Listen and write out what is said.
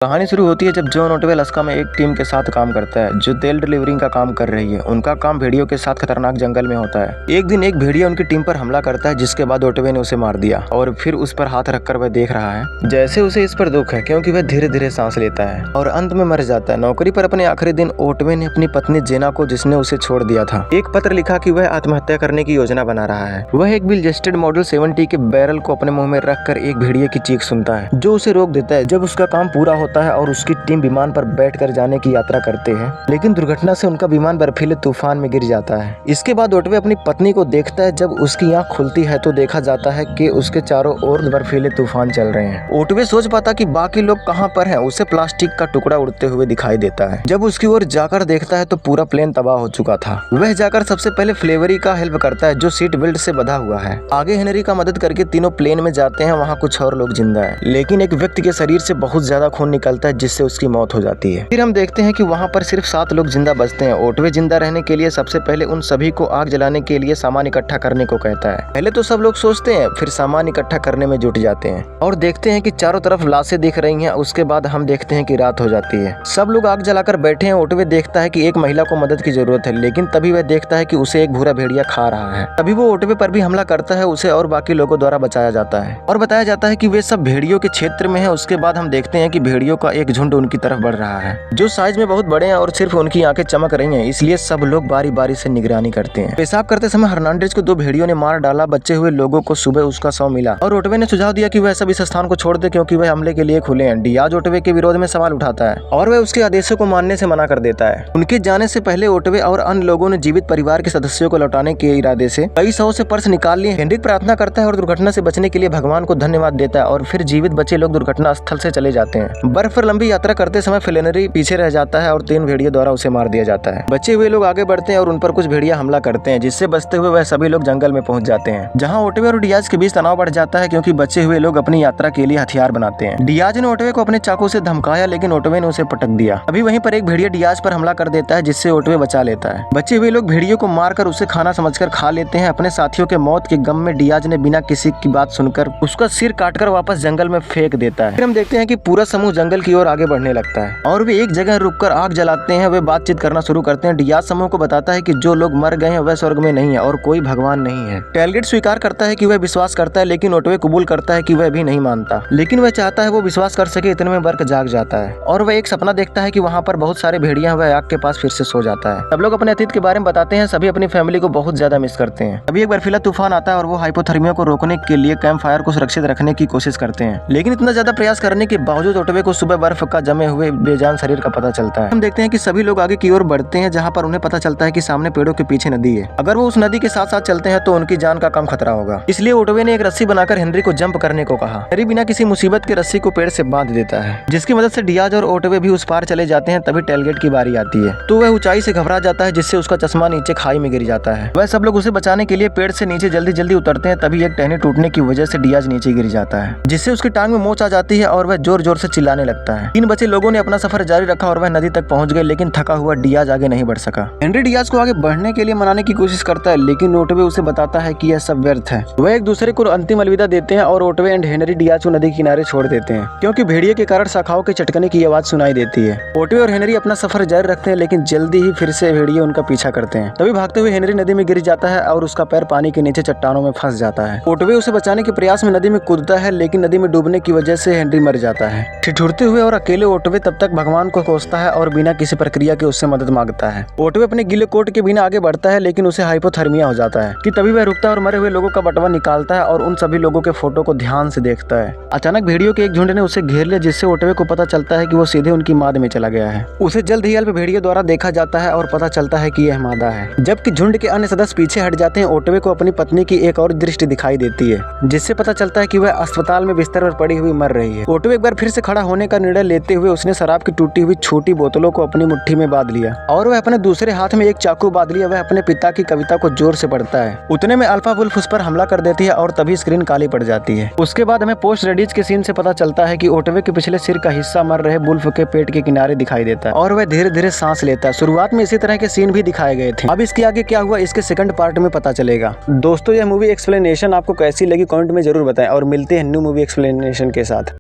कहानी शुरू होती है जब जॉन ओटवे अलास्का में एक टीम के साथ काम करता है जो तेल डिलीवरिंग का काम कर रही है। उनका काम भेड़ियों के साथ खतरनाक जंगल में होता है। एक दिन एक भेड़िया उनकी टीम पर हमला करता है, जिसके बाद ओटवे ने उसे मार दिया और फिर उस पर हाथ रखकर वह देख रहा है जैसे उसे इस पर दुख है, क्योंकि वह धीरे धीरे सांस लेता है और अंत में मर जाता है। नौकरी पर अपने आखिरी दिन ओटवे ने अपनी पत्नी जेना को, जिसने उसे छोड़ दिया था, एक पत्र लिखा कि वह आत्महत्या करने की योजना बना रहा है। वह एक बिल जेस्टेड मॉडल 70 के बैरल को अपने मुंह में रखकर एक भेड़िए की चीख सुनता है जो उसे रोक देता है। जब उसका काम पूरा होता है और उसकी टीम विमान पर बैठकर जाने की यात्रा करते हैं, लेकिन दुर्घटना से उनका विमान बर्फीले तूफान में गिर जाता है। इसके बाद ओटवे अपनी पत्नी को देखता है। जब उसकी आंख खुलती है तो देखा जाता है कि उसके चारों ओर बर्फीले तूफान चल रहे हैं। ओटवे सोच पाता कि बाकी लोग कहां पर हैं। उसे प्लास्टिक का टुकड़ा उड़ते हुए दिखाई देता है। जब उसकी ओर जाकर देखता है तो पूरा प्लेन तबाह हो चुका था। वह जाकर सबसे पहले फ्लेवरी का हेल्प करता है जो सीट बेल्ट से बंधा हुआ है। आगे हेनरी का मदद करके तीनों प्लेन में जाते हैं। वहाँ कुछ और लोग जिंदा है, लेकिन एक व्यक्ति के शरीर से बहुत ज्यादा खून निकलता है जिससे उसकी मौत हो जाती है। फिर हम देखते हैं कि वहाँ पर सिर्फ 7 लोग जिंदा बचते हैं। ओटवे जिंदा रहने के लिए सबसे पहले उन सभी को आग जलाने के लिए सामान इकट्ठा करने को कहता है। पहले तो सब लोग सोचते हैं, फिर सामान इकट्ठा करने में जुट जाते हैं और देखते हैं कि चारों तरफ लाशें दिख रही हैं। उसके बाद हम देखते हैं कि रात हो जाती है। सब लोग आग जलाकर बैठे हैं। ओटवे देखता है कि एक महिला को मदद की जरूरत है, लेकिन तभी वह देखता है कि उसे एक भूरा भेड़िया खा रहा है। तभी वो ओटवे पर भी हमला करता है। उसे और बाकी लोगों द्वारा बचाया जाता है और बताया जाता है कि वे सब भेड़ियों के क्षेत्र में है। उसके बाद हम देखते हैं कि भेड़ियों का एक झुंड उनकी तरफ बढ़ रहा है जो साइज में बहुत बड़े हैं और सिर्फ उनकी आंखें चमक रही हैं, इसलिए सब लोग बारी बारी से निगरानी करते हैं। पेशाब करते समय हर्नांडेज को 2 भेड़ियों ने मार डाला। बचे हुए लोगों को सुबह उसका शव मिला और ओटवे ने सुझाव दिया कि वह सब इस स्थान को छोड़ दे क्योंकि वह हमले के लिए खुले हैं। डियाज ओटवे के विरोध में सवाल उठाता है और वह उसके आदेशों को मानने से मना कर देता है। उनके जाने से पहले ओटवे और अन्य लोगों ने जीवित परिवार के सदस्यों को लौटाने के इरादे से कई सौ से पर्स निकाल लिए। हेनरी प्रार्थना करता है और दुर्घटना से बचने के लिए भगवान को धन्यवाद देता है और फिर जीवित बचे लोग दुर्घटना स्थल से चले जाते हैं। बर्फ पर लंबी यात्रा करते समय फ्लेनरी पीछे रह जाता है और 3 भेड़ियों द्वारा उसे मार दिया जाता है। बचे हुए लोग आगे बढ़ते हैं और उन पर कुछ भेड़िया हमला करते हैं, जिससे बचते हुए वह सभी लोग जंगल में पहुंच जाते हैं, जहां ओटवे और डियाज के बीच तनाव बढ़ जाता है क्योंकि बचे हुए लोग अपनी यात्रा के लिए हथियार बनाते हैं। डियाज ने ओटवे को अपने चाकू से धमकाया, लेकिन ओटवे ने उसे पटक दिया। अभी वहीं पर एक भेड़िया डियाज पर हमला कर देता है, जिससे ओटवे बचा लेता है। बचे हुए लोग भेड़ियों को मारकर उसे खाना समझकर खा लेते हैं। अपने साथियों के मौत के गम में डियाज ने बिना किसी की बात सुनकर उसका सिर काटकर वापस जंगल में फेंक देता है। फिर हम देखते हैं कि पूरा समूह जंगल की ओर आगे बढ़ने लगता है और वे एक जगह रुककर आग जलाते हैं। वे बातचीत करना शुरू करते हैं। डियाज समूह को बताता है कि जो लोग मर गए हैं वह स्वर्ग में नहीं है और कोई भगवान नहीं है। टेलगेट स्वीकार करता है कि वह विश्वास करता है, लेकिन ओटवे कबूल करता है कि वह भी नहीं मानता, लेकिन वह चाहता है वो विश्वास कर सके। इतने में बर्क जाग जाता है और वह एक सपना देखता है कि वहाँ पर बहुत सारे भेड़िया। वह आग के पास फिर से सो जाता है। सब लोग अपने अतीत के बारे में बताते हैं। सभी अपनी फैमिली को बहुत ज्यादा मिस करते हैं। अभी एक बर्फीला तूफान आता है और वो हाइपोथर्मिया को रोकने के लिए कैंप फायर को सुरक्षित रखने की कोशिश करते हैं, लेकिन इतना ज्यादा प्रयास करने के बावजूद ओटवे को सुबह बर्फ का जमे हुए बेजान शरीर का पता चलता है। हम देखते हैं कि सभी लोग आगे की ओर बढ़ते हैं, जहाँ पर उन्हें पता चलता है कि सामने पेड़ों के पीछे नदी है। अगर वो उस नदी के साथ साथ चलते हैं तो उनकी जान का कम खतरा होगा। इसलिए ओटवे ने एक रस्सी बनाकर हेनरी को जंप करने को कहा। हेनरी बिना किसी मुसीबत के रस्सी को पेड़ से बांध देता है, जिसकी मदद से डियाज और ओटवे भी उस पार चले जाते हैं। तभी टेलगेट की बारी आती है तो वह ऊंचाई से घबरा जाता है, जिससे उसका चश्मा नीचे खाई में गिर जाता है। वह सब लोग उसे बचाने के लिए पेड़ से नीचे जल्दी जल्दी उतरते हैं। तभी एक टहनी टूटने की वजह से डियाज नीचे गिर जाता है, जिससे उसकी टांग में मोच आ जाती है और वह जोर जोर से चिल्लाने लगता है। 3 बचे लोगों ने अपना सफर जारी रखा और वह नदी तक पहुंच गए, लेकिन थका हुआ डियाज आगे नहीं बढ़ सका। हेनरी डियाज को आगे बढ़ने के लिए मनाने की कोशिश करता है, लेकिन ओटवे उसे बताता है कि यह सब व्यर्थ है। वह एक दूसरे को अंतिम अलविदा देते हैं और ओटवे एंड हेनरी डियाज को नदी किनारे छोड़ देते हैं, क्योंकि भेड़िए के कारण शाखाओं के चटकने की आवाज सुनाई देती है। ओटवे और हेनरी अपना सफर जारी रखते हैं, लेकिन जल्दी ही फिर से भेड़िए उनका पीछा करते हैं। तभी भागते हुए हेनरी नदी में गिर जाता है और उसका पैर पानी के नीचे चट्टानों में फंस जाता है। ओटवे उसे बचाने के प्रयास में नदी में कूदता है, लेकिन नदी में डूबने की वजह से हेनरी मर जाता है। ठिठुरते हुए और अकेले ओटवे तब तक भगवान को कोसता है और बिना किसी प्रक्रिया के उससे मदद मांगता है। ओटवे अपने गीले कोट के बिना आगे बढ़ता है, लेकिन उसे हाइपोथर्मिया हो जाता है कि तभी वह रुकता है और मरे हुए लोगों का बटवा निकालता है और उन सभी लोगों के फोटो को ध्यान से देखता है। अचानक भेड़ियों के एक झुंड ने उसे घेर लिया, जिससे ओटवे को पता चलता है कि वो सीधे उनकी माद में चला गया है। उसे जल्द ही अल्प भेड़ियों द्वारा देखा जाता है और पता चलता है कि यह मादा है। जबकि झुंड के अन्य सदस्य पीछे हट जाते हैं, ओटवे को अपनी पत्नी की एक और दृष्टि दिखाई देती है, जिससे पता चलता है कि वह अस्पताल में बिस्तर पर पड़ी हुई मर रही है। ओटवे एक बार फिर से खड़ा होने का निर्णय लेते हुए उसने शराब की टूटी हुई छोटी बोतलों को अपनी मुट्ठी में बांध लिया और वह अपने दूसरे हाथ में एक चाकू बांध लिया। वह अपने पिता की कविता को जोर से पढ़ता है। उतने में अल्फा वुल्फ उस पर हमला कर देती है और तभी स्क्रीन काली पड़ जाती है। उसके बाद हमें पोस्ट क्रेडिट्स के सीन से पता चलता है कि ओटवे के पिछले सिर का हिस्सा मर रहे वुल्फ के पेट के किनारे दिखाई देता है और वह धीरे धीरे सांस लेता है। शुरुआत में इसी तरह के सीन भी दिखाए गए थे। अब इसके आगे क्या हुआ इसके सेकंड पार्ट में पता चलेगा। दोस्तों, यह मूवी एक्सप्लेनेशन आपको कैसी लगी कमेंट में जरूर बताएं और मिलते हैं न्यू मूवी एक्सप्लेनेशन के साथ।